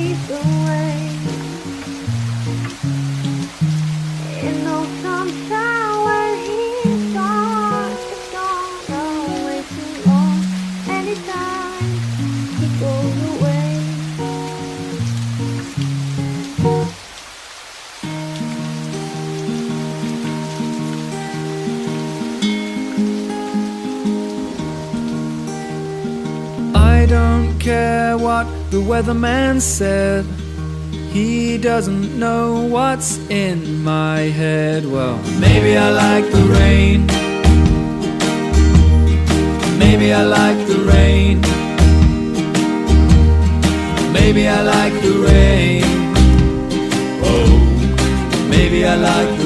he's away. In no sunshine when he's gone, it's gone away too long. Anytime he goes away. I don't care what the weatherman said. He doesn't know what's in my head. Well, maybe I like the rain. Maybe I like the rain. Maybe I like the rain. Oh, maybe I like